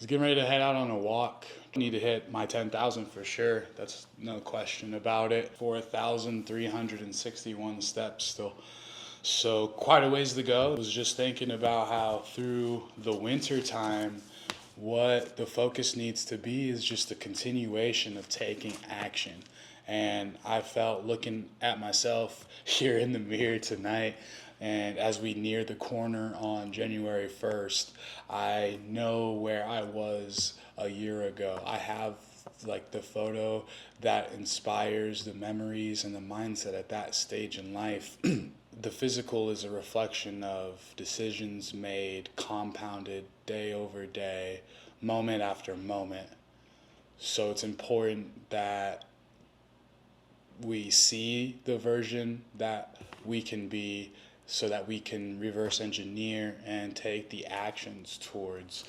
was getting ready to head out on a walk. Need to hit my 10,000 for sure. That's no question about it. 4,361 steps still. So quite a ways to go. I was just thinking about how through the winter time, what the focus needs to be is just a continuation of taking action. And I felt looking at myself here in the mirror tonight, and as we near the corner on January 1st, I know where I was a year ago. I have like the photo that inspires the memories and the mindset at that stage in life. The physical is a reflection of decisions made, compounded day over day, moment after moment. So it's important that we see the version that we can be so that we can reverse engineer and take the actions towards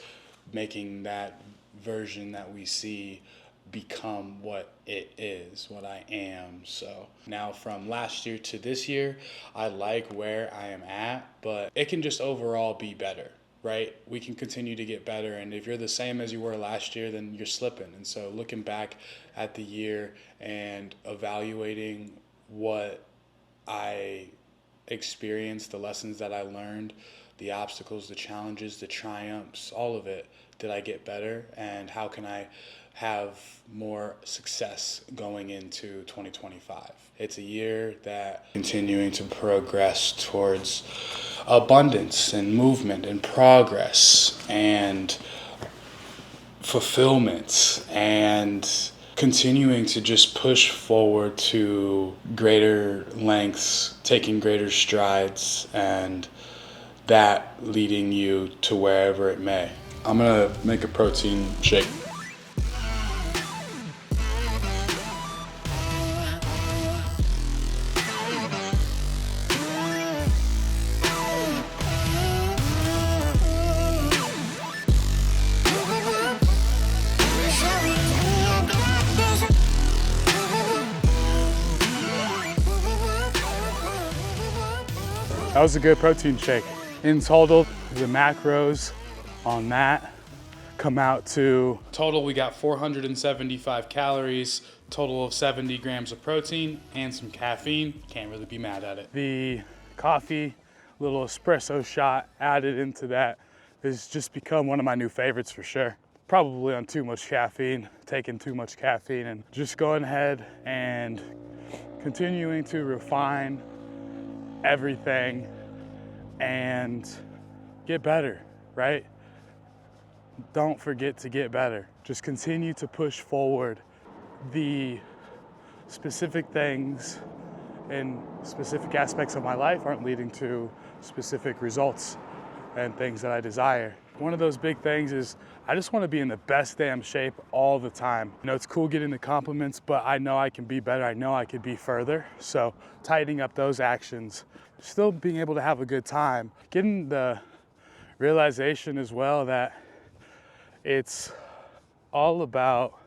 making that version that we see become what it is, what I am. So now from last year to this year, I like where I am at, but it can just overall be better, right? We can continue to get better. And if you're the same as you were last year, then you're slipping. And so looking back at the year and evaluating what I experienced, the lessons that I learned, the obstacles, the challenges, the triumphs, all of it. Did I get better? And how can I have more success going into 2025? It's a year that continuing to progress towards abundance and movement and progress and fulfillment and continuing to just push forward to greater lengths, taking greater strides, and that leading you to wherever it may. I'm gonna make a protein shake. That was a good protein shake. In total, the macros on that come out to, total we got 475 calories, total of 70 grams of protein and some caffeine. Can't really be mad at it. The coffee, little espresso shot added into that has just become one of my new favorites for sure. Probably on too much caffeine, taking too much caffeine, and just going ahead and continuing to refine everything and get better, right? Don't forget to get better. Just continue to push forward. The specific things in specific aspects of my life aren't leading to specific results and things that I desire. One of those big things is I just want to be in the best damn shape all the time. You know, it's cool getting the compliments, but I know I can be better. I know I could be further. So tightening up those actions, still being able to have a good time, getting the realization as well that it's all about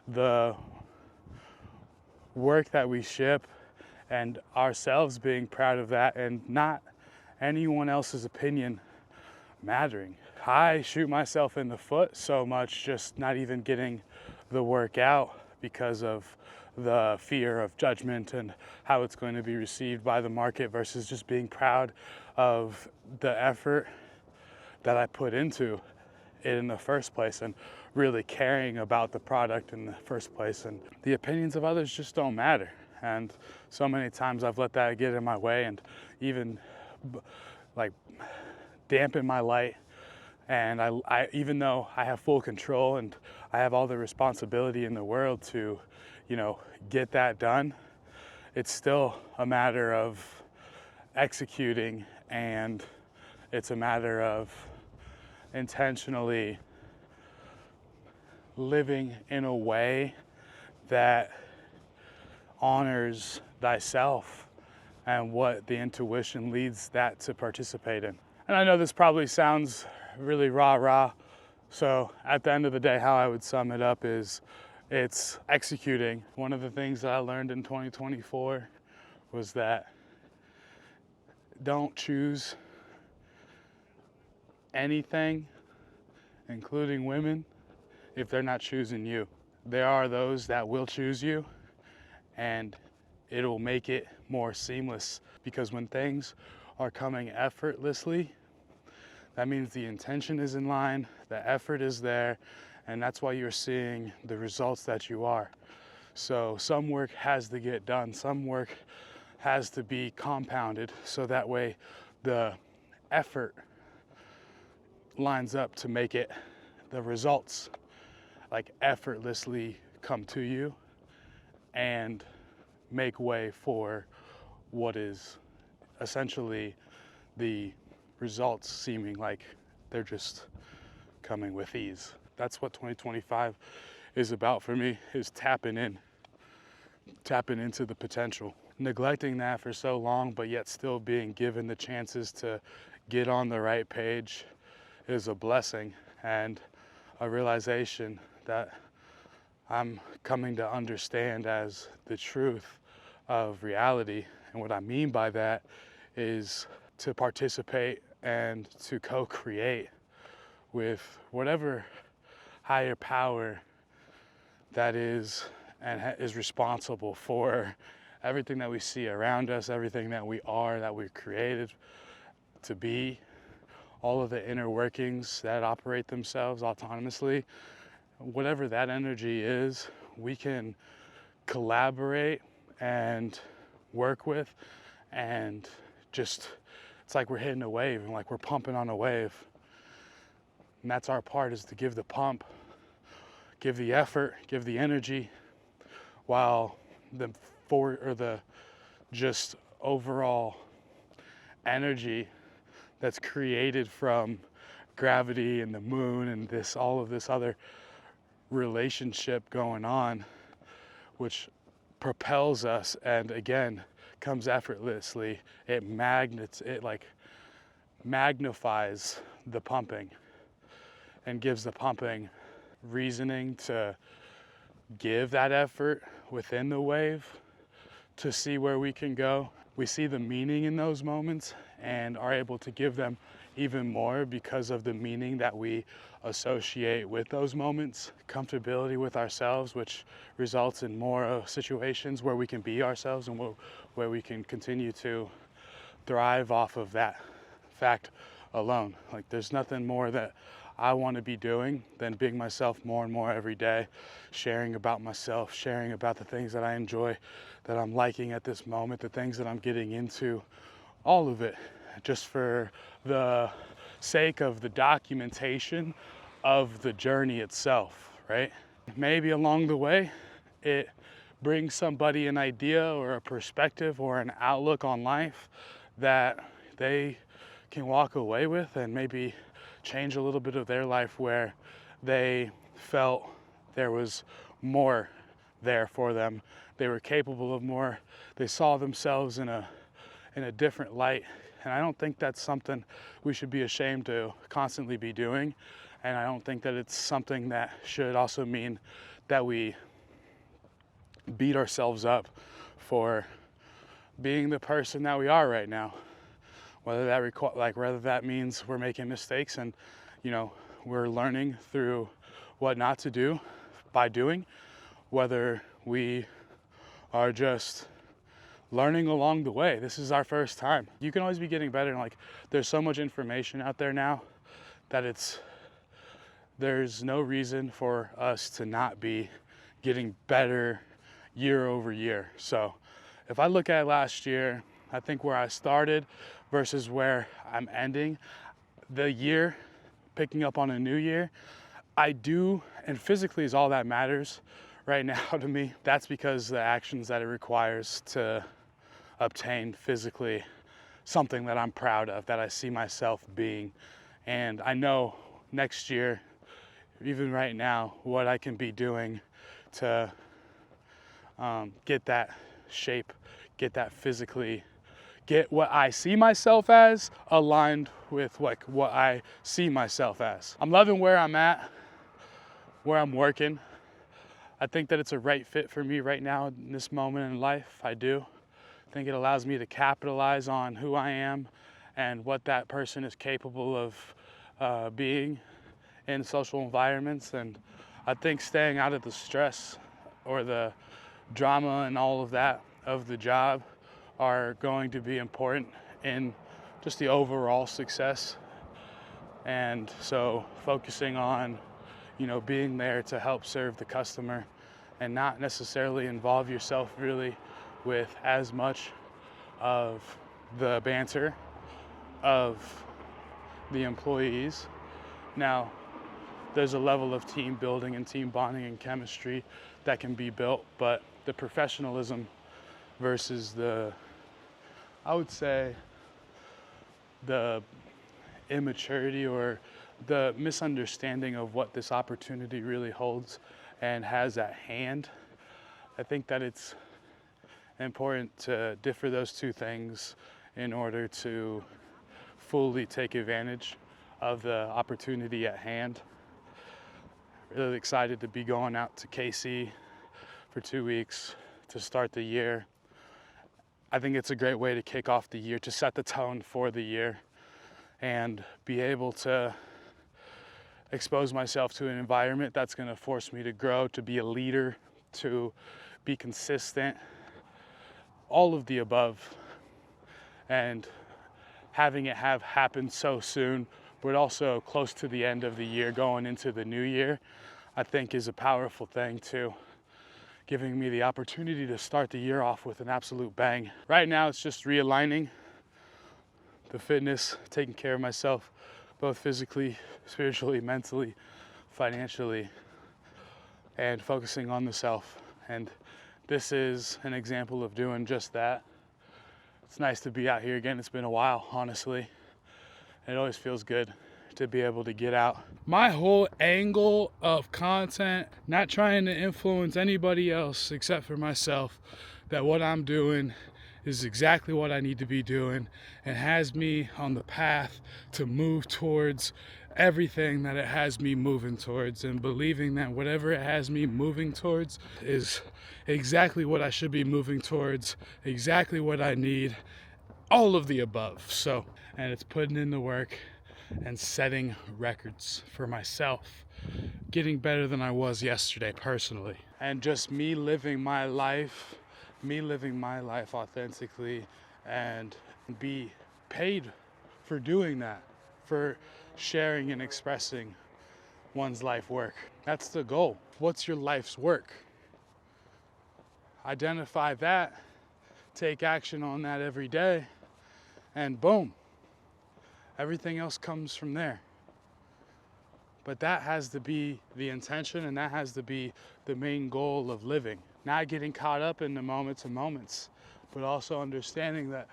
the work that we ship and ourselves being proud of that and not anyone else's opinion mattering. I shoot myself in the foot so much just not even getting the work out because of the fear of judgment and how it's going to be received by the market versus just being proud of the effort that I put into it in the first place and really caring about the product in the first place. And the opinions of others just don't matter. And so many times I've let that get in my way and even like dampen my light. And I even though I have full control and I have all the responsibility in the world to, you know, get that done, it's still a matter of executing, and it's a matter of intentionally living in a way that honors thyself and what the intuition leads that to participate in. And I know this probably sounds really rah-rah, so at the end of the day, how I would sum it up is it's executing. One of the things that I learned in 2024 was that don't choose anything including women, if they're not choosing you. There are those that will choose you, and it'll make it more seamless, because when things are coming effortlessly, that means the intention is in line, the effort is there, and that's why you're seeing the results that you are. So some work has to get done, some work has to be compounded, so that way the effort lines up to make it, the results like effortlessly come to you and make way for what is essentially the results seeming like they're just coming with ease. That's what 2025 is about for me, is tapping into the potential. Neglecting that for so long, but yet still being given the chances to get on the right page is a blessing, and a realization that I'm coming to understand as the truth of reality. And what I mean by that is to participate and to co-create with whatever higher power that is and is responsible for everything that we see around us, everything that we are, that we're created to be, all of the inner workings that operate themselves autonomously. Whatever that energy is, we can collaborate and work with, and just, it's like we're hitting a wave, and like we're pumping on a wave. And that's our part, is to give the pump, give the effort, give the energy, while the just overall energy that's created from gravity and the moon and all of this other relationship going on, which propels us and again comes effortlessly. It magnifies the pumping and gives the pumping reasoning to give that effort within the wave to see where we can go. We see the meaning in those moments and are able to give them even more because of the meaning that we associate with those moments. Comfortability with ourselves, which results in more situations where we can be ourselves and where we can continue to thrive off of that fact alone. Like, there's nothing more that I want to be doing than being myself more and more every day, sharing about myself, sharing about the things that I enjoy, that I'm liking at this moment, the things that I'm getting into, all of it, just for the sake of the documentation of the journey itself, right? Maybe along the way, it brings somebody an idea or a perspective or an outlook on life that they can walk away with and maybe change a little bit of their life, where they felt there was more there for them. They were capable of more. They saw themselves in a different light. And I don't think that's something we should be ashamed to constantly be doing. And I don't think that it's something that should also mean that we beat ourselves up for being the person that we are right now. Whether that means we're making mistakes and, we're learning through what not to do by doing, whether we are just learning along the way. This is our first time. You can always be getting better, and there's so much information out there now that there's no reason for us to not be getting better year over year. So if I look at last year, I think where I started versus where I'm ending the year, picking up on a new year, I do, and physically is all that matters right now to me. That's because the actions that it requires to obtain physically something that I'm proud of, that I see myself being. And I know next year, even right now, what I can be doing to get that shape, get that physically, get what I see myself as aligned with what I see myself as. I'm loving where I'm at, where I'm working. I think that it's a right fit for me right now in this moment in life. I do. I think it allows me to capitalize on who I am and what that person is capable of being in social environments. And I think staying out of the stress or the drama and all of that of the job are going to be important in just the overall success. And so focusing on, being there to help serve the customer and not necessarily involve yourself really with as much of the banter of the employees. Now, there's a level of team building and team bonding and chemistry that can be built, but the professionalism versus I would say, the immaturity or the misunderstanding of what this opportunity really holds and has at hand. I think that it's important to differ those two things in order to fully take advantage of the opportunity at hand. Really excited to be going out to KC for 2 weeks to start the year. I think it's a great way to kick off the year, to set the tone for the year and be able to expose myself to an environment that's going to force me to grow, to be a leader, to be consistent, all of the above. And having it have happened so soon, but also close to the end of the year, going into the new year, I think is a powerful thing too, giving me the opportunity to start the year off with an absolute bang. Right now, it's just realigning the fitness, taking care of myself, both physically, spiritually, mentally, financially, and focusing on the self. And this is an example of doing just that. It's nice to be out here again. It's been a while, honestly. It always feels good to be able to get out. My whole angle of content, not trying to influence anybody else except for myself, that what I'm doing is exactly what I need to be doing and has me on the path to move towards everything that it has me moving towards, and believing that whatever it has me moving towards is exactly what I should be moving towards, exactly what I need, all of the above. So, and it's putting in the work and setting records for myself, getting better than I was yesterday personally, and just me living my life authentically and be paid for doing that, for sharing and expressing one's life work. That's the goal. What's your life's work? Identify that, take action on that every day, and boom, everything else comes from there. But that has to be the intention, and that has to be the main goal of living. Not getting caught up in the moment to moments, but also understanding that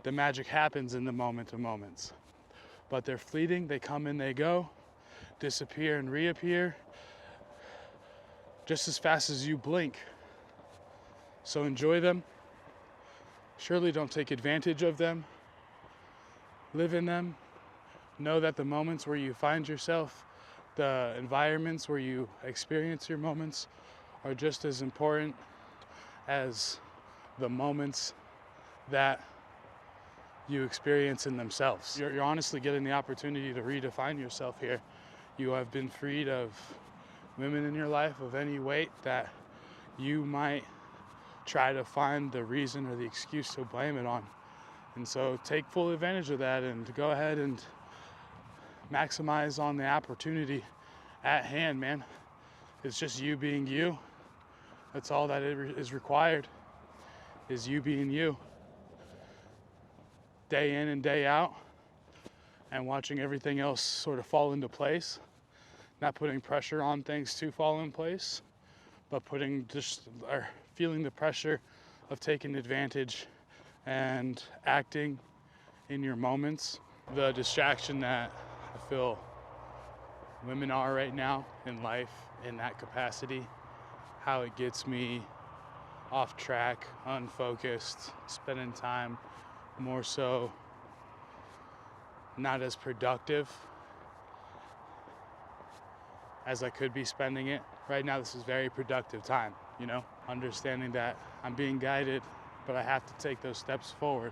the magic happens in the moment to moments. But they're fleeting, they come and they go, disappear and reappear, just as fast as you blink. So enjoy them. Surely don't take advantage of them. Live in them. Know that the moments where you find yourself, the environments where you experience your moments, are just as important as the moments that you experience in themselves. You're honestly getting the opportunity to redefine yourself here. You have been freed of women in your life of any weight that you might try to find the reason or the excuse to blame it on. And so take full advantage of that and go ahead and maximize on the opportunity at hand, man. It's just you being you. That's all that is required, is you being you. Day in and day out, and watching everything else sort of fall into place. Not putting pressure on things to fall in place, but feeling the pressure of taking advantage and acting in your moments. The distraction that I feel women are right now in life in that capacity, how it gets me off track, unfocused, spending time more so not as productive as I could be spending it. Right now, this is very productive time, understanding that I'm being guided, but I have to take those steps forward.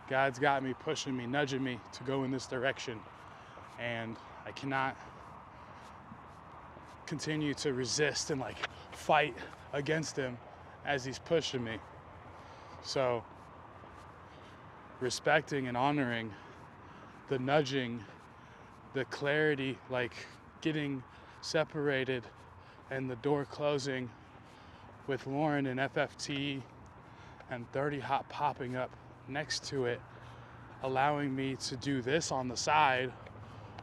God's got me, pushing me, nudging me to go in this direction, and I cannot continue to resist and like fight against him as he's pushing me. So respecting and honoring the nudging, the clarity, like getting separated and the door closing with Lauren and FFT and 30 Hop popping up next to it, allowing me to do this on the side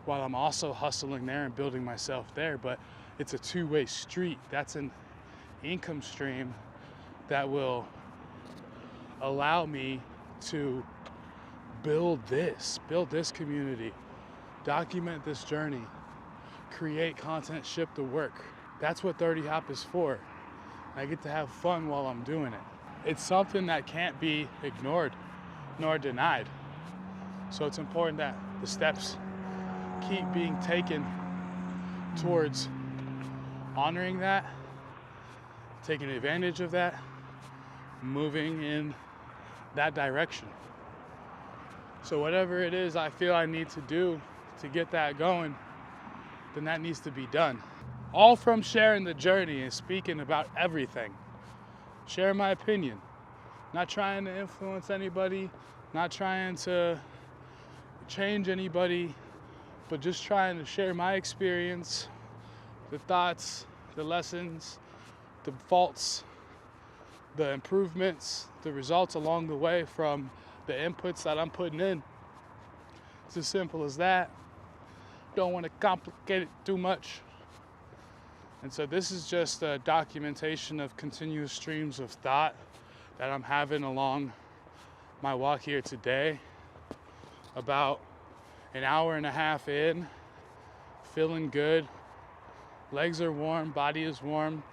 while I'm also hustling there and building myself there. But it's a two-way street. That's an income stream that will allow me to build this community, document this journey, create content, ship the work. That's what 30 Hop is for. I get to have fun while I'm doing it. It's something that can't be ignored nor denied. So it's important that the steps keep being taken towards honoring that, taking advantage of that, moving in that direction. So whatever it is I feel I need to do to get that going, then that needs to be done. All from sharing the journey and speaking about everything. Sharing my opinion. Not trying to influence anybody, not trying to change anybody, but just trying to share my experience, the thoughts, the lessons, the faults, the improvements, the results along the way from the inputs that I'm putting in. It's as simple as that. Don't want to complicate it too much. And so this is just a documentation of continuous streams of thought that I'm having along my walk here today. About an hour and a half in, feeling good. Legs are warm, body is warm.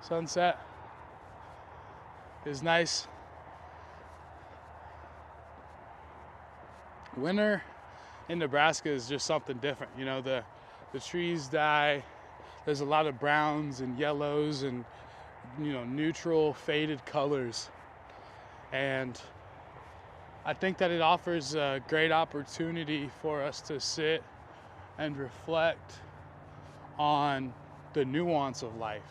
Sunset is nice. Winter in Nebraska is just something different. You know, the trees die. There's a lot of browns and yellows and, you know, neutral faded colors. And I think that it offers a great opportunity for us to sit and reflect on the nuance of life,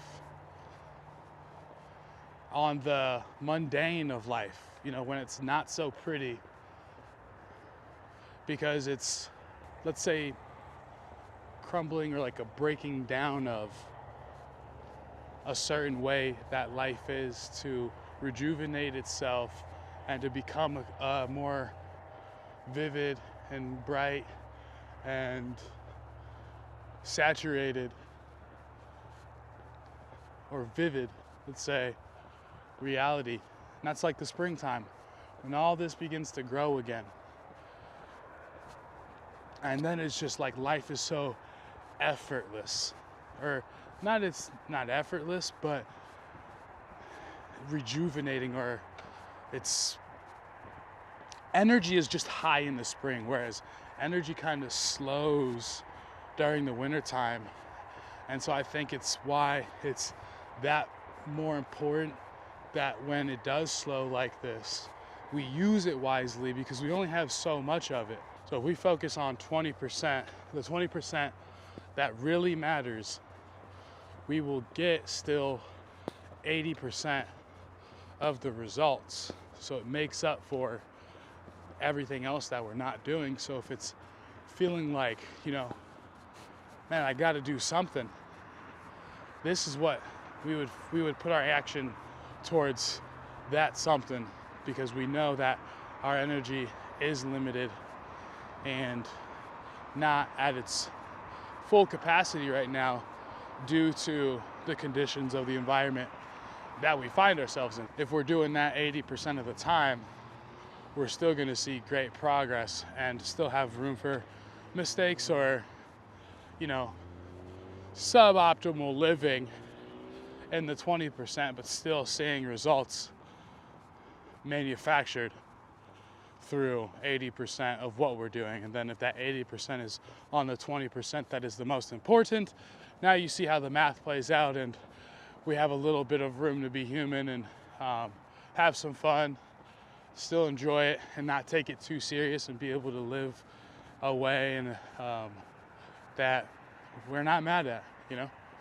on the mundane of life, you know, when it's not so pretty, because it's, let's say, crumbling or like a breaking down of a certain way that life is to rejuvenate itself and to become a more vivid and bright and saturated or vivid, let's say, reality. And that's like the springtime, when all this begins to grow again. And then it's just like life is so effortless, or not, it's not effortless, but rejuvenating, or it's energy is just high in the spring, whereas energy kind of slows during the winter time. And so I think it's why it's that more important that when it does slow like this, we use it wisely, because we only have so much of it. So if we focus on 20%, the 20% that really matters, we will get still 80% of the results. So it makes up for everything else that we're not doing. So if it's feeling like, you know, man, I got to do something, this is what we would put our action towards, that something, because we know that our energy is limited and not at its full capacity right now due to the conditions of the environment that we find ourselves in. If we're doing that 80% of the time, we're still going to see great progress and still have room for mistakes or, you know, suboptimal living in the 20%, but still seeing results manufactured through 80% of what we're doing. And then if that 80% is on the 20% that is the most important, now you see how the math plays out, and we have a little bit of room to be human and have some fun, still enjoy it and not take it too serious, and be able to live a way and that we're not mad at, you know?